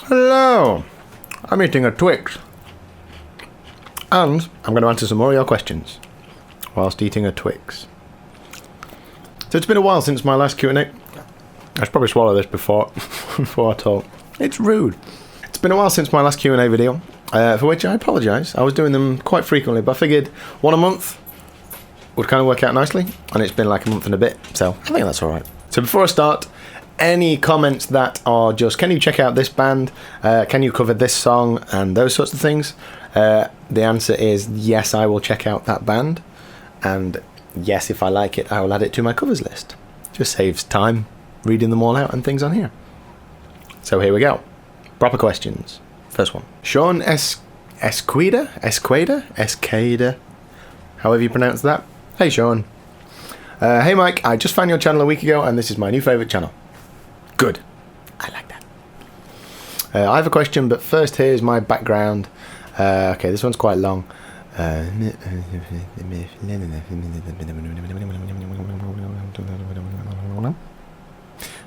Hello, I'm eating a Twix. And I'm going to answer some more of your questions whilst eating a Twix. So it's been a while since my last Q&A. I should probably swallow this before I talk. It's rude. It's been a while since my last Q&A video, for which I apologise. I was doing them quite frequently, but I figured one a month would kind of work out nicely, and it's been like a month and a bit, so I think that's alright. So before I start, any comments that are just, can you check out this band, can you cover this song, and those sorts of things, the answer is yes, I will check out that band, and yes, if I like it, I will add it to my covers list. Just saves time reading them all out and things on here. So here we go. Proper questions. First one. Sean Esqueda, however you pronounce that. Hey Sean. Hey Mike, I just found your channel a week ago and this is my new favourite channel. Good. I like that. I have a question, but first here's my background. Okay, this one's quite long.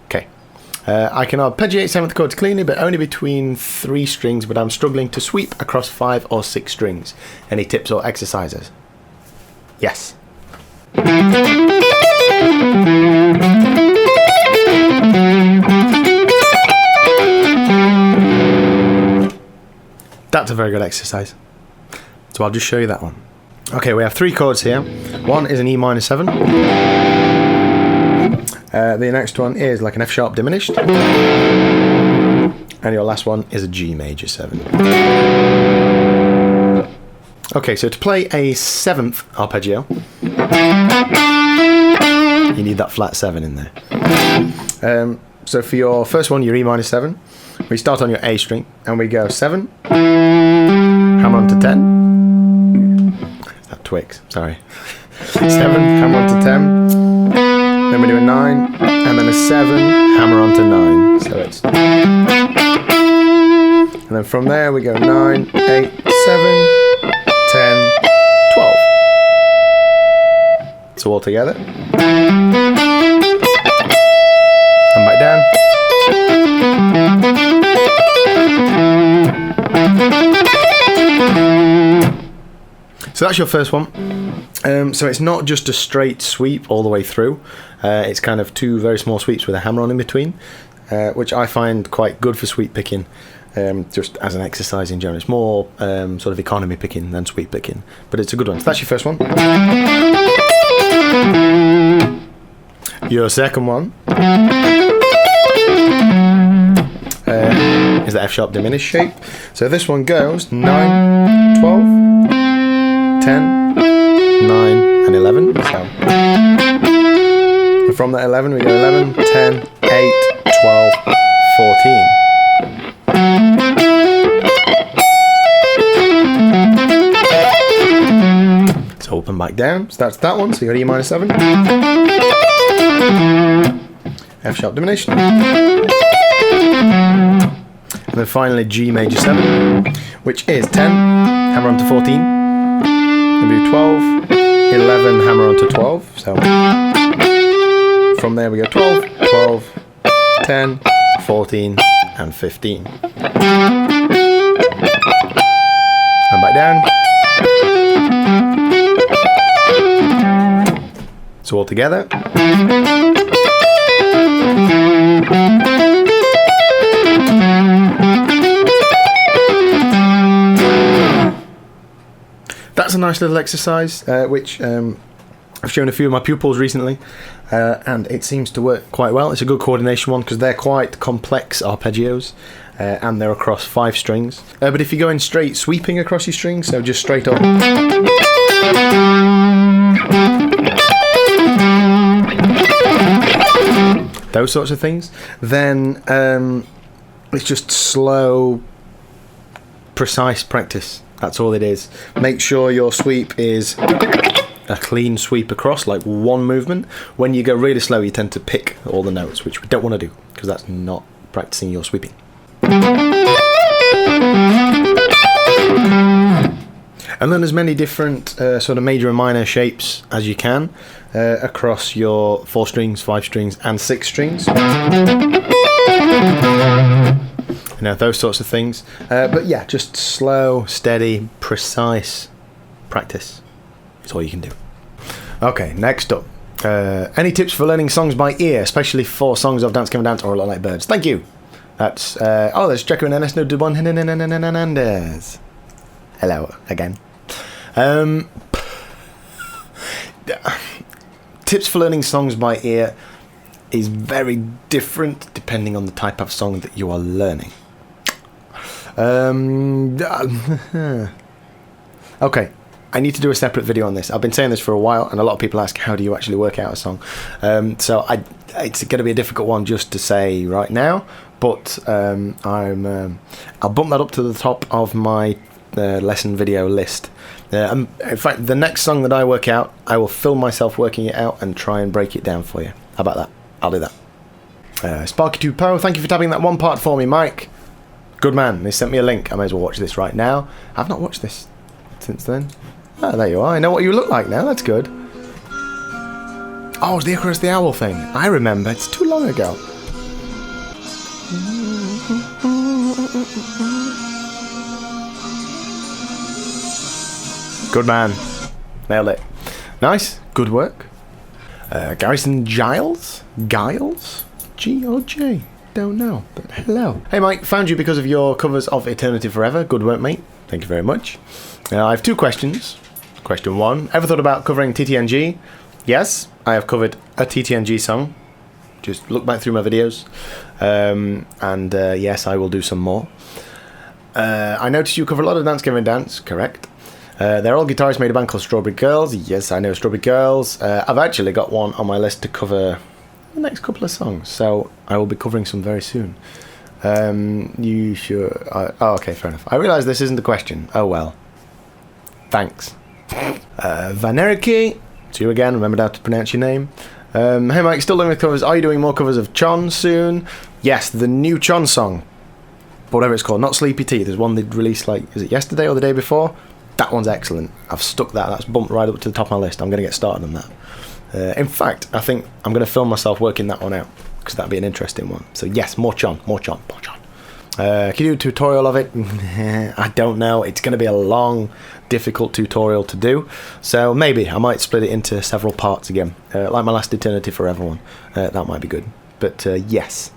Okay. I can arpeggiate 7th chords cleanly, but only between 3 strings, but I'm struggling to sweep across 5 or 6 strings. Any tips or exercises? Yes. That's a very good exercise. So I'll just show you that one. Okay, we have 3 chords here. One is an E minor 7. The next one is like an F sharp diminished. And your last one is a G major 7. Okay, so to play a 7th arpeggio, you need that flat 7 in there. So for your first one, your E minor 7, we start on your A string and we go 7, hammer on to 10. That Twix, sorry. 7, hammer on to 10. Then we do a 9, and then a 7, hammer on to 9. So it's... And then from there we go 9, 8, 7, 10, 12. So all together. And back down. So that's your first one. So it's not just a straight sweep all the way through. It's kind of 2 very small sweeps with a hammer on in between, which I find quite good for sweep picking, just as an exercise in general. It's more sort of economy picking than sweep picking, but it's a good one. So that's your first one. Your second one is the F sharp diminished shape. So this one goes 9, 12, 10, 9 and 11. So and from that 11 we go 11, 10, 8, 12, 14. So up and back down. So that's that one. So you got E minor 7. F sharp diminished. And then finally G major 7, which is 10, hammer on to 14. Then we do 12, 11, hammer on to 12. So from there we go 12, 12, 10, 14, and 15. And back down. So all together. That's a nice little exercise, which I've shown a few of my pupils recently, and it seems to work quite well. It's a good coordination one because they're quite complex arpeggios, and they're across 5 strings. But if you're going straight sweeping across your strings, so just straight up, those sorts of things, then it's just slow, precise practice. That's all it is. Make sure your sweep is a clean sweep across, like one movement. When you go really slow, you tend to pick all the notes, which we don't want to do, because that's not practicing your sweeping. And then as many different sort of major and minor shapes as you can across your 4 strings, 5 strings and 6 strings. You know, those sorts of things. But yeah, just slow, steady, precise practice. That's all you can do. Okay, next up. Any tips for learning songs by ear, especially for songs of Dance Gavin Dance or A Lot Like Birds? Thank you. That's there's Jacko and Ernesto Dubon Hernandez. Hello again. Tips for learning songs by ear is very different depending on the type of song that you are learning. Okay, I need to do a separate video on this. I've been saying this for a while, and a lot of people ask, how do you actually work out a song? So it's going to be a difficult one just to say right now, but I'll bump that up to the top of my lesson video list. In fact, the next song that I work out, I will film myself working it out and try and break it down for you. How about that? I'll do that. Sparky2Po, thank you for tabbing that one part for me, Mike. Good man. They sent me a link. I may as well watch this right now. I've not watched this since then. Oh, there you are. I know what you look like now. That's good. Oh, it's the Icarus the Owl thing. I remember. It's too long ago. Good man. Nailed it. Nice. Good work. Garrison Giles? G-O-J. Don't know, but hello. Hey Mike, found you because of your covers of Eternity Forever. Good work, mate. Thank you very much. I have two questions. Question one, ever thought about covering TTNG? Yes, I have covered a TTNG song. Just look back through my videos. Yes, I will do some more. I noticed you cover a lot of Dance Gavin Dance, correct? They're all guitarists made a band called Strawberry Girls. Yes, I know Strawberry Girls. I've actually got one on my list to cover the next couple of songs, so I will be covering some very soon. You sure? Oh, okay, fair enough. I realise this isn't the question. Oh well. Thanks. Vaneriki, it's you again. Remembered how to pronounce your name. Hey Mike, still doing the covers. Are you doing more covers of Chon soon? Yes, the new Chon song, whatever it's called, not Sleepy Tea. There's one they released is it yesterday or the day before? That one's excellent. I've stuck that. That's bumped right up to the top of my list. I'm going to get started on that. In fact, I think I'm going to film myself working that one out, because that'd be an interesting one. So yes, more Chon. Can you do a tutorial of it? I don't know. It's going to be a long, difficult tutorial to do. So maybe I might split it into several parts again, like my last Eternity Forever one. That might be good. But yes.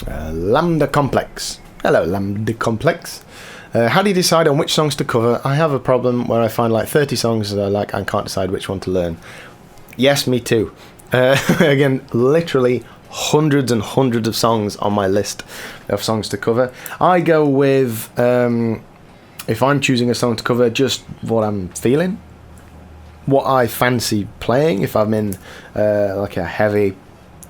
Lambda Complex. Hello, Lambda Complex. How do you decide on which songs to cover? I have a problem where I find like 30 songs that I like and can't decide which one to learn. Yes, me too. Again, literally hundreds and hundreds of songs on my list of songs to cover. I go with, if I'm choosing a song to cover, just what I'm feeling, what I fancy playing. If I'm in like a heavy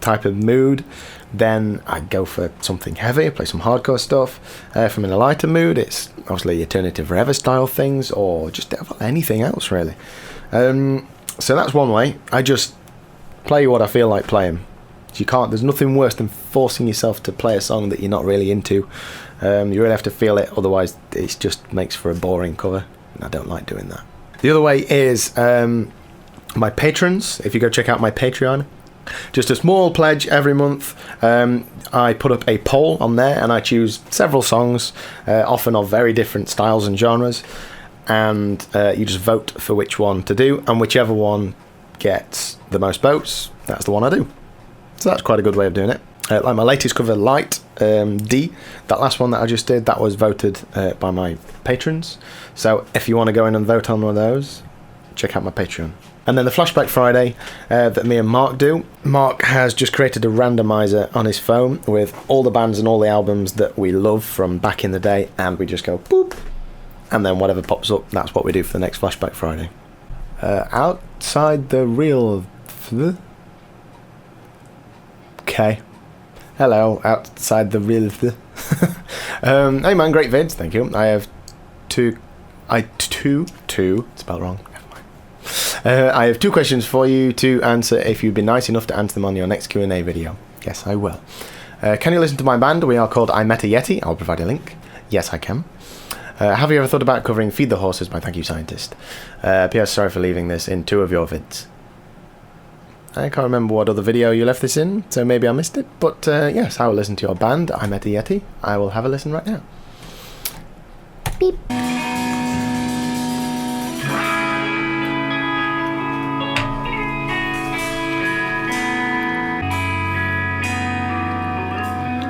type of mood, then I go for something heavy, play some hardcore stuff. If I'm in a lighter mood, it's obviously Eternity Forever style things, or just anything else really. So that's one way. I just play what I feel like playing. There's nothing worse than forcing yourself to play a song that you're not really into. You really have to feel it, otherwise it just makes for a boring cover, and I don't like doing that. The other way is my patrons. If you go check out my Patreon, just a small pledge every month. I put up a poll on there, and I choose several songs, often of very different styles and genres, and you just vote for which one to do, and whichever one gets the most votes, that's the one I do. So that's quite a good way of doing it. Like my latest cover, Light D, that last one that I just did, that was voted by my patrons. So if you want to go in and vote on one of those, check out my Patreon. And then the Flashback Friday that me and Mark do. Mark has just created a randomizer on his phone with all the bands and all the albums that we love from back in the day, and we just go boop, and then whatever pops up, that's what we do for the next Flashback Friday. Outside the real... Okay. Hello, outside the real... Hey man, great vids, thank you. I have two, spelled wrong. I have two questions for you to answer if you'd be nice enough to answer them on your next Q&A video. Yes, I will. Can you listen to my band? We are called I Met a Yeti. I'll provide a link. Yes, I can. Have you ever thought about covering Feed the Horses by Thank You Scientist? P.S. Sorry for leaving this in two of your vids. I can't remember what other video you left this in, so maybe I missed it. But yes, I will listen to your band, I Met a Yeti. I will have a listen right now. Beep.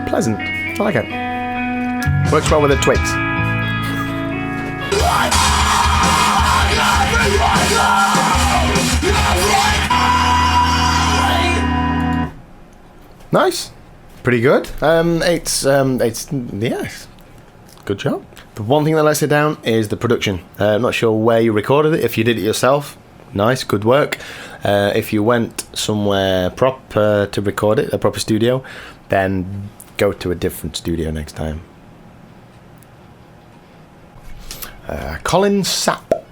Pleasant. I like it. Works well with the Twix. Nice. Pretty good. It's yes. Good job. The one thing that lets it down is the production. I'm not sure where you recorded it. If you did it yourself, nice, good work. If you went somewhere proper to record it, a proper studio, then go to a different studio next time. Colin Sapp.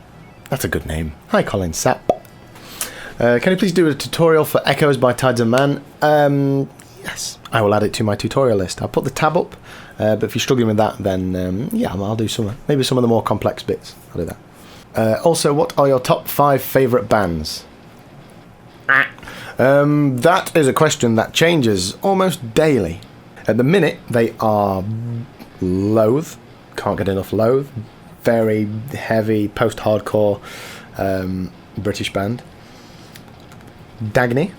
That's a good name. Hi, Colin Sapp. Can you please do a tutorial for Echoes by Tides of Man? Yes, I will add it to my tutorial list. I'll put the tab up, but if you're struggling with that, then yeah, I'll do maybe some of the more complex bits. I'll do that. Also, what are your top 5 favourite bands? That is a question that changes almost daily. At the minute, they are Loathe. Can't get enough Loathe. Very heavy post-hardcore British band. Dagny,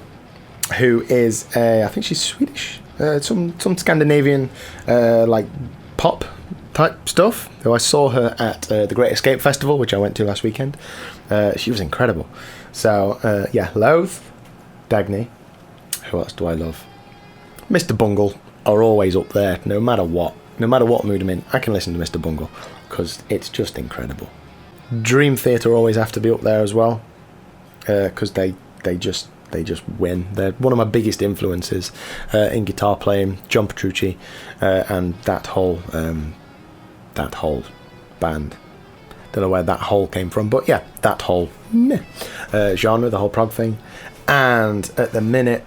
who is I think she's Swedish, some Scandinavian like pop type stuff. Who I saw her at the Great Escape Festival, which I went to last weekend. She was incredible. So yeah, Loathe, Dagny. Who else do I love? Mr. Bungle are always up there, no matter what mood I'm in. I can listen to Mr. Bungle because it's just incredible. Dream Theater always have to be up there as well, because they just win. They're one of my biggest influences in guitar playing. John Petrucci and that whole band. Don't know where that whole came from, but yeah, that whole genre, the whole prog thing. And at the minute,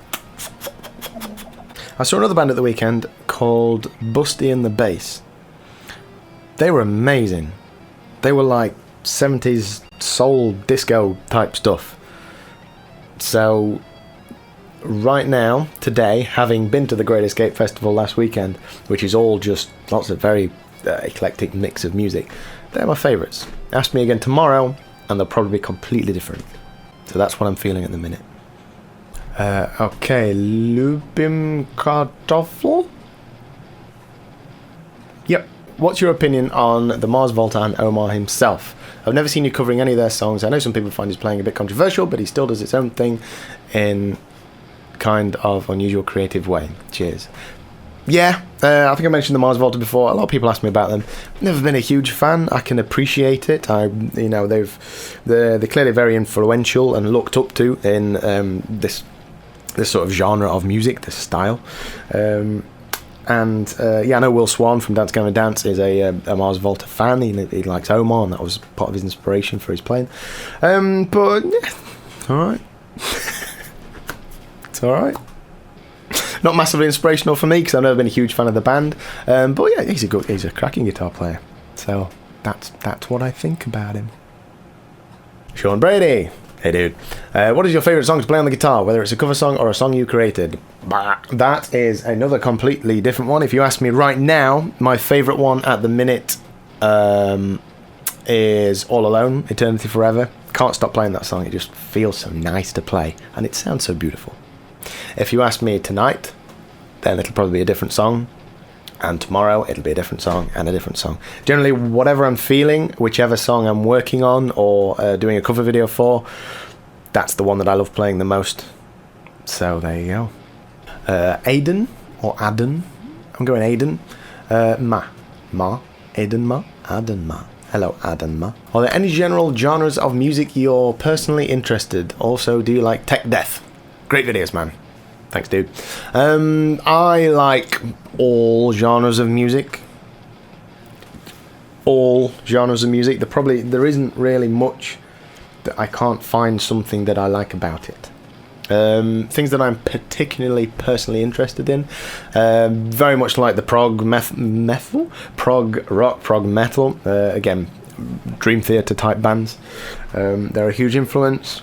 I saw another band at the weekend called Busty and the Bass. They were amazing. They were like 70s soul disco type stuff. So right now, today, having been to the Great Escape Festival last weekend, which is all just lots of very eclectic mix of music, they're my favourites. Ask me again tomorrow and they'll probably be completely different. So that's what I'm feeling at the minute. Okay, Lubim Kartoffel? Yep. What's your opinion on the Mars Volta and Omar himself? I've never seen you covering any of their songs. I know some people find his playing a bit controversial, but he still does its own thing in kind of unusual creative way. Cheers. Yeah, I think I mentioned the Mars Volta before. A lot of people ask me about them. Never been a huge fan. I can appreciate it. They're clearly very influential and looked up to in this sort of genre of music, this style. Yeah, I know Will Swan from Dance Gavin Dance is a Mars Volta fan. He likes Omar, and that was part of his inspiration for his playing. But yeah, all right. It's all right. Not massively inspirational for me because I've never been a huge fan of the band. But yeah, he's a cracking guitar player. So that's what I think about him. Sean Brady. Hey dude, what is your favourite song to play on the guitar, whether it's a cover song or a song you created? That is another completely different one. If you ask me right now, my favourite one at the minute is All Alone, Eternity Forever. Can't stop playing that song. It just feels so nice to play and it sounds so beautiful. If you ask me tonight, then it'll probably be a different song, and tomorrow it'll be a different song and a different song. Generally, whatever I'm feeling, whichever song I'm working on or doing a cover video for, that's the one that I love playing the most. So there you go. Aiden or Aden. I'm going Aiden. Aden Ma. Hello, Aden Ma. Are there any general genres of music you're personally interested? Also, do you like tech death? Great videos, man. Thanks, dude. I like all genres of music. All genres of music. There isn't really much that I can't find something that I like about it. Things that I'm particularly personally interested in, very much like the prog metal, prog rock, prog metal. Again, Dream Theater type bands. They're a huge influence.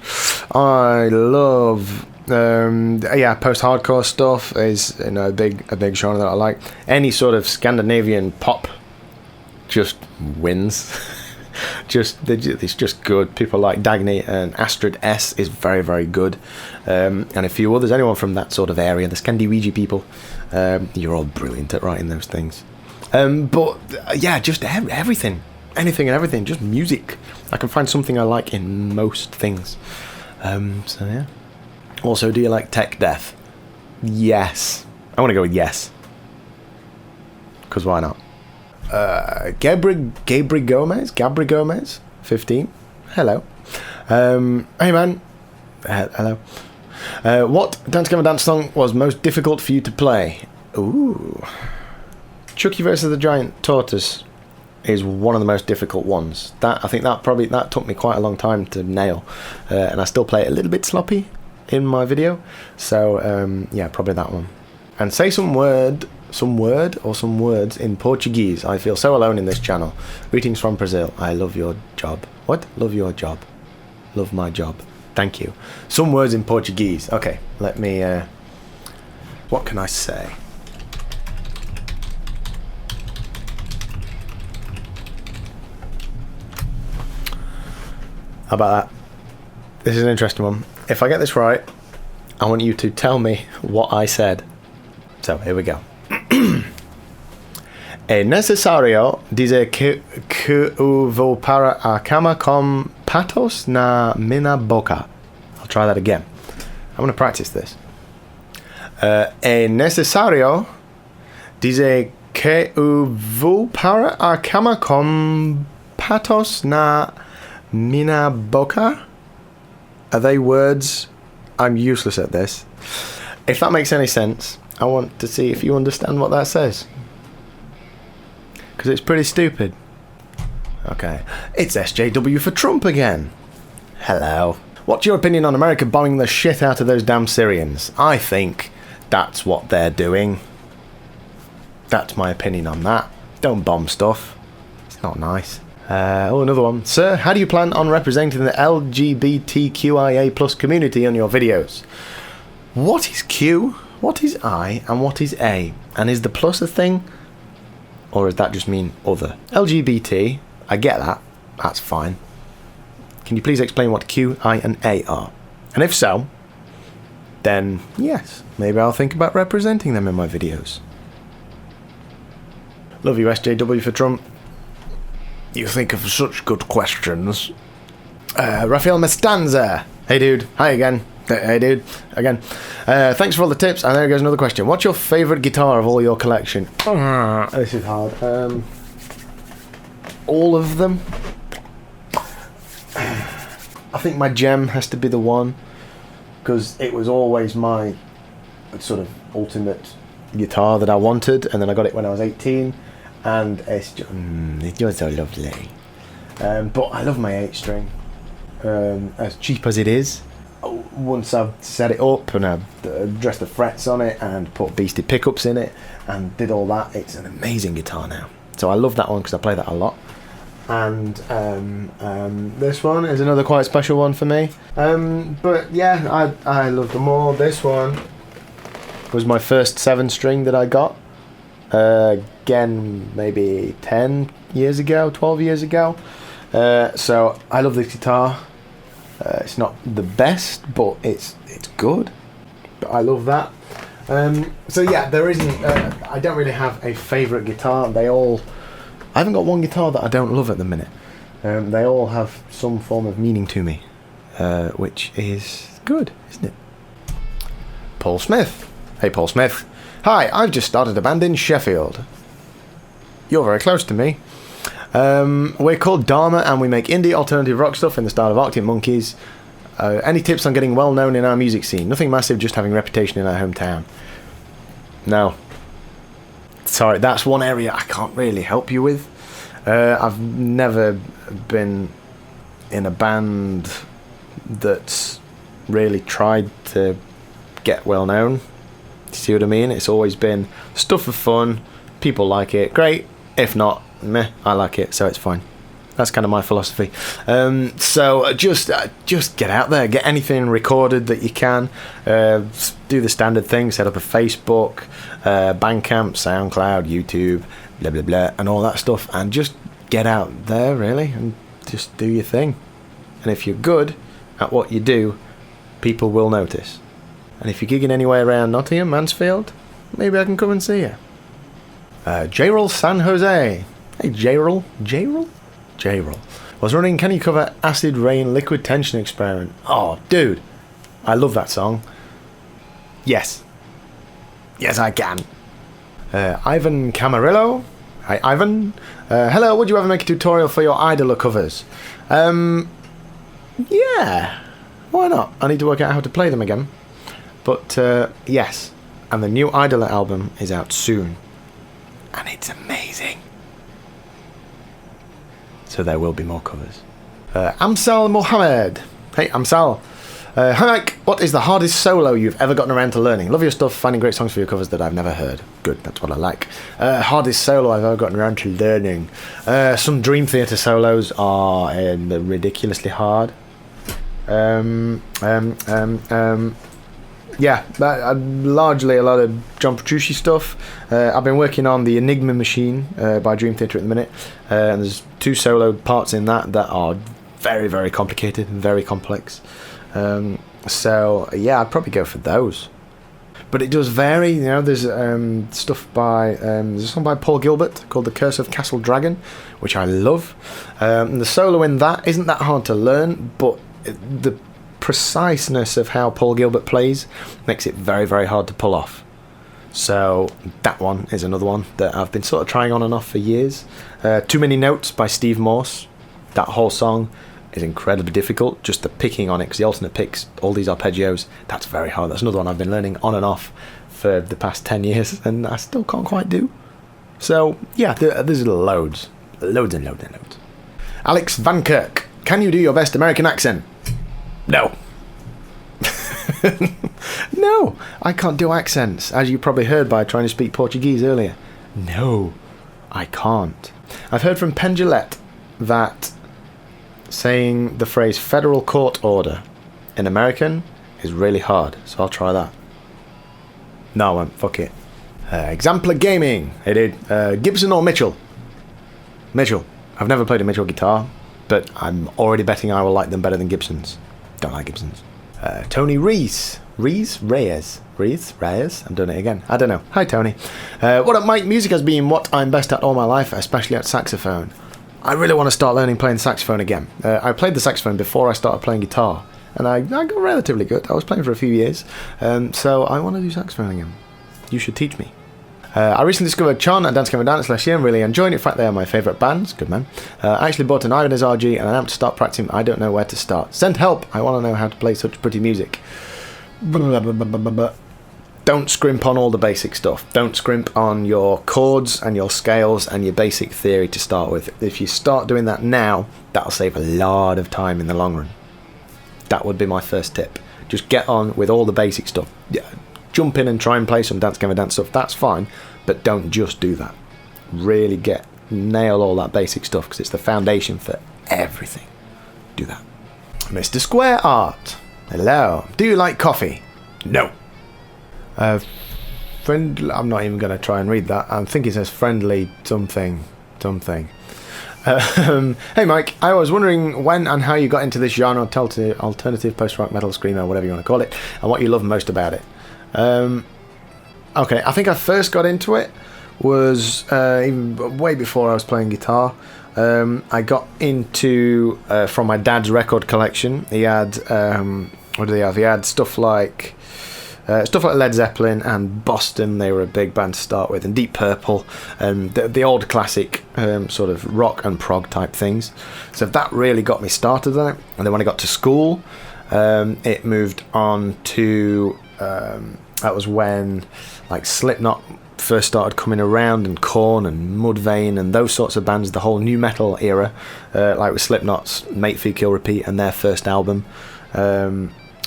I love Yeah, post-hardcore stuff is a big genre that I like. Any sort of Scandinavian pop just wins. It's just good. People like Dagny and Astrid S is very, very good, and a few others. Anyone from that sort of area, the Scandinavia people, you're all brilliant at writing those things. But yeah, just everything, anything and everything, just music. I can find something I like in most things. So yeah. Also, do you like tech death? Yes. I want to go with yes. Because why not? Gabri Gomez, 15. Hello. Hey man. Hello. What Dance Gavin Dance song was most difficult for you to play? Ooh. Chucky vs. the Giant Tortoise is one of the most difficult ones. I think that took me quite a long time to nail, and I still play it a little bit sloppy in my video. So yeah, probably that one. And say some word or some words in Portuguese. I feel so alone in this channel. Greetings from Brazil. I love your job. What? Love your job. Love my job. Thank you. Some words in Portuguese. Okay, let me. What can I say? How about that? This is an interesting one. If I get this right, I want you to tell me what I said. So here we go. É necessário dizer que eu vou para a cama com patos na minha boca. I'll try that again. I'm going to practice this. É necessário dizer que eu vou para a cama com patos na minha boca. Are they words? I'm useless at this. If that makes any sense, I want to see if you understand what that says. Because it's pretty stupid. Okay. It's SJW for Trump again. Hello. What's your opinion on America bombing the shit out of those damn Syrians? I think that's what they're doing. That's my opinion on that. Don't bomb stuff. It's not nice. Another one. Sir, how do you plan on representing the LGBTQIA plus community on your videos? What is Q? What is I? And what is A? And is the plus a thing? Or does that just mean other? LGBT, I get that. That's fine. Can you please explain what Q, I and A are? And if so, then yes, maybe I'll think about representing them in my videos. Love you, SJW for Trump. You think of such good questions. Rafael Mestanza. Hey dude. Hi again. Hey dude. Again. Thanks for all the tips. And there goes another question. What's your favourite guitar of all your collection? This is hard. All of them. I think my Gem has to be the one. Because it was always my sort of ultimate guitar that I wanted. And then I got it when I was 18. And it's just so lovely. But I love my 8-string. As cheap as it is. Once I've set it up and I've dressed the frets on it and put Beastie pickups in it and did all that, it's an amazing guitar now. So I love that one because I play that a lot. And this one is another quite special one for me. But yeah, I love them all. This one was my first 7-string that I got. Again, maybe 10 years ago, 12 years ago. So I love this guitar. It's not the best, but it's good. But I love that. So yeah, there isn't. I don't really have a favourite guitar. I haven't got one guitar that I don't love at the minute. They all have some form of meaning to me, which is good, isn't it? Paul Smith. Hey, Paul Smith. Hi, I've just started a band in Sheffield. You're very close to me. We're called Dharma and we make indie alternative rock stuff in the style of Arctic Monkeys. Any tips on getting well known in our music scene? Nothing massive, just having reputation in our hometown. No. Sorry, that's one area I can't really help you with. I've never been in a band that's really tried to get well known. See what I mean? It's always been stuff for fun. People like it. Great. If not, meh, I like it, so it's fine. That's kind of my philosophy. So just get out there, get anything recorded that you can. Do the standard thing, set up a Facebook, Bandcamp, SoundCloud, YouTube, blah blah blah, and all that stuff, and just get out there really, and just do your thing. And if you're good at what you do, people will notice. And if you're gigging anywhere around Nottingham, Mansfield, maybe I can come and see you. J-Roll San Jose. Hey J-Roll. J-Roll. Was running Can You Cover Acid Rain Liquid Tension Experiment. Oh, dude. I love that song. Yes. Yes, I can. Ivan Camarillo. Hi, Ivan. Hello, would you ever make a tutorial for your Idola covers? Yeah. Why not? I need to work out how to play them again. But, yes. And the new Idola album is out soon. And it's amazing. So there will be more covers. Amsal Mohammed. Hey, Amsal. Hi Mike, what is the hardest solo you've ever gotten around to learning? Love your stuff, finding great songs for your covers that I've never heard. Good, that's what I like. Hardest solo I've ever gotten around to learning. Some Dream Theater solos are ridiculously hard. Yeah, largely a lot of John Petrucci stuff. I've been working on the Enigma Machine by Dream Theater at the minute, and there's 2 solo parts in that are very, very complicated and very complex. So yeah, I'd probably go for those. But it does vary, you know. There's stuff by there's a song by Paul Gilbert called "The Curse of Castle Dragon," which I love. And the solo in that isn't that hard to learn, but the preciseness of how Paul Gilbert plays makes it very, very hard to pull off. So that one is another one that I've been sort of trying on and off for years. Too Many Notes by Steve Morse. That whole song is incredibly difficult, just the picking on it, because the alternate picks, all these arpeggios, that's very hard. That's another one I've been learning on and off for the past 10 years, and I still can't quite do. So yeah, there's loads and loads and loads. Alex Van Kirk, can you do your best American accent? No. No, I can't do accents, as you probably heard by trying to speak Portuguese earlier. No, I can't. I've heard from Penn Jillette that saying the phrase federal court order in American is really hard, so I'll try that. No, I won't. Fuck it. Exemplar Gaming. Hey dude. Gibson or Mitchell? Mitchell. I've never played a Mitchell guitar, but I'm already betting I will like them better than Gibsons. Don't like Gibsons. Tony Rees. Reyes. I'm doing it again. I don't know. Hi Tony. What up Mike? Music has been what I'm best at all my life, especially at saxophone. I really want to start learning playing saxophone again. I played the saxophone before I started playing guitar, and I got relatively good. I was playing for a few years, so I want to do saxophone again. You should teach me. I recently discovered Chon and Dance Gavin Dance last year and really enjoying it. In fact, they are my favourite bands. Good man. I actually bought an Ibanez RG and an amp to start practicing. I don't know where to start. Send help. I want to know how to play such pretty music. Don't scrimp on all the basic stuff. Don't scrimp on your chords and your scales and your basic theory to start with. If you start doing that now, that'll save a lot of time in the long run. That would be my first tip. Just get on with all the basic stuff. Yeah, jump in and try and play some Dance Gavin Dance stuff, that's fine, but don't just do that. Really nail all that basic stuff, because it's the foundation for everything. Do that. Mr. Square Art. Hello. Do you like coffee? No. I'm not even going to try and read that. I think it says friendly something. Hey Mike, I was wondering when and how you got into this genre, alternative post-rock metal, screamo, whatever you want to call it, and what you love most about it. Okay, I think I first got into it was even way before I was playing guitar. I got into from my dad's record collection. He had what did he have? He had stuff like Led Zeppelin and Boston. They were a big band to start with, and Deep Purple, and the old classic sort of rock and prog type things. So that really got me started on it. And then when I got to school, it moved on to that was when like Slipknot first started coming around, and Korn and Mudvayne and those sorts of bands, the whole new metal era, like with Slipknot's Make Fear Kill Repeat and their first album,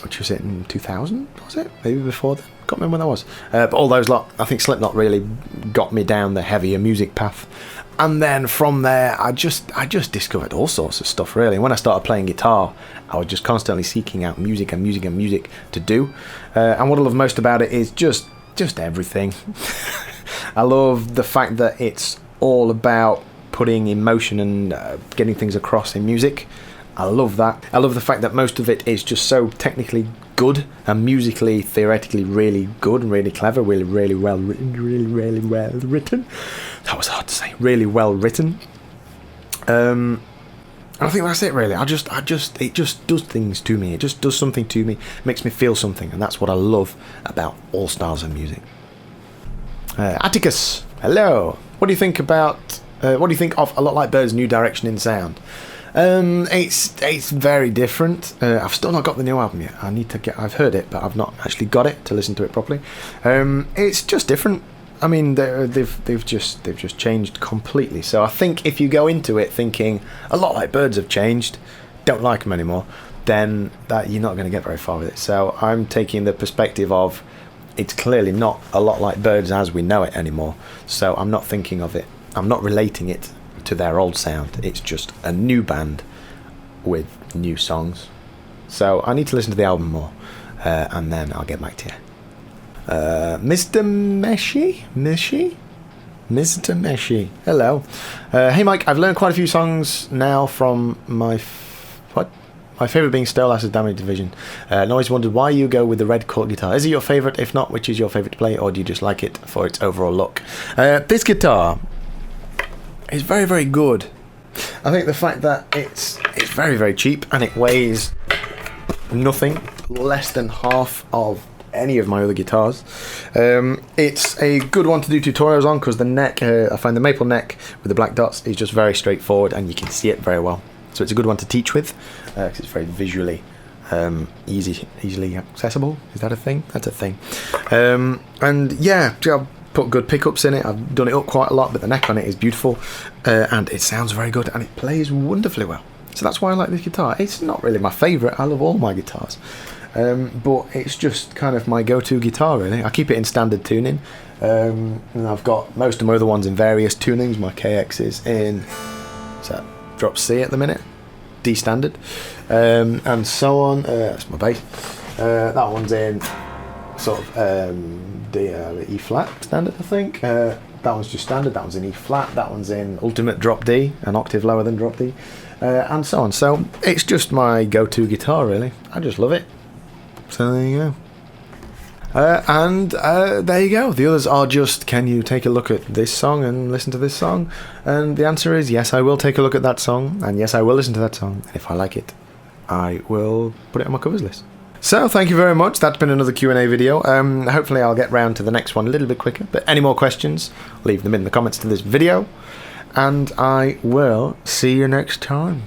which was it in 2000, was it? Maybe before then? I can't remember when that was. But all those lot, I think Slipknot really got me down the heavier music path. And then from there, I just discovered all sorts of stuff, really. And when I started playing guitar, I was just constantly seeking out music and music and music to do. And what I love most about it is just everything. I love the fact that it's all about putting emotion and getting things across in music. I love that. I love the fact that most of it is just so technically good and musically, theoretically really good and really clever, really well written. That was hard to say. Really well written. And I think that's it, really. It just does things to me. It just does something to me. Makes me feel something, and that's what I love about all styles of music. Atticus, hello. What do you think about? What do you think of A Lot Like Birds' new direction in sound? It's very different. I've still not got the new album yet. I've heard it, but I've not actually got it to listen to it properly. It's just different. I mean, they've just changed completely. So I think if you go into it thinking A Lot Like Birds have changed, don't like them anymore, then that you're not going to get very far with it. So I'm taking the perspective of it's clearly not A Lot Like Birds as we know it anymore. So I'm not thinking of it. I'm not relating it to their old sound. It's just a new band with new songs. So I need to listen to the album more, and then I'll get back to you. Mr. Meshi, hello. Hey Mike, I've learned quite a few songs now from my favourite being Stolas's Damage Division. And always wondered why you go with the red Cult guitar. Is it your favourite? If not, which is your favourite to play, or do you just like it for its overall look? This guitar is very, very good. I think the fact that it's very, very cheap and it weighs nothing, less than half of any of my other guitars. It's a good one to do tutorials on because the neck, I find the maple neck with the black dots is just very straightforward and you can see it very well. So it's a good one to teach with because it's very visually easily accessible. Is that a thing? That's a thing. And yeah, I've put good pickups in it. I've done it up quite a lot, but the neck on it is beautiful and it sounds very good and it plays wonderfully well. So that's why I like this guitar. It's not really my favourite. I love all my guitars. But it's just kind of my go-to guitar, really. I keep it in standard tuning. And I've got most of my other ones in various tunings. My KX is in drop C at the minute, D standard, and so on. That's my bass. That one's in sort of E flat standard, I think. That one's just standard. That one's in E flat. That one's in ultimate drop D, an octave lower than drop D, and so on. So it's just my go-to guitar, really. I just love it. So there you go. And there you go. The others are just, can you take a look at this song and listen to this song? And the answer is yes, I will take a look at that song, and yes, I will listen to that song. And if I like it, I will put it on my covers list. So thank you very much. That's been another Q&A video. Hopefully I'll get round to the next one a little bit quicker. But any more questions, leave them in the comments to this video. And I will see you next time.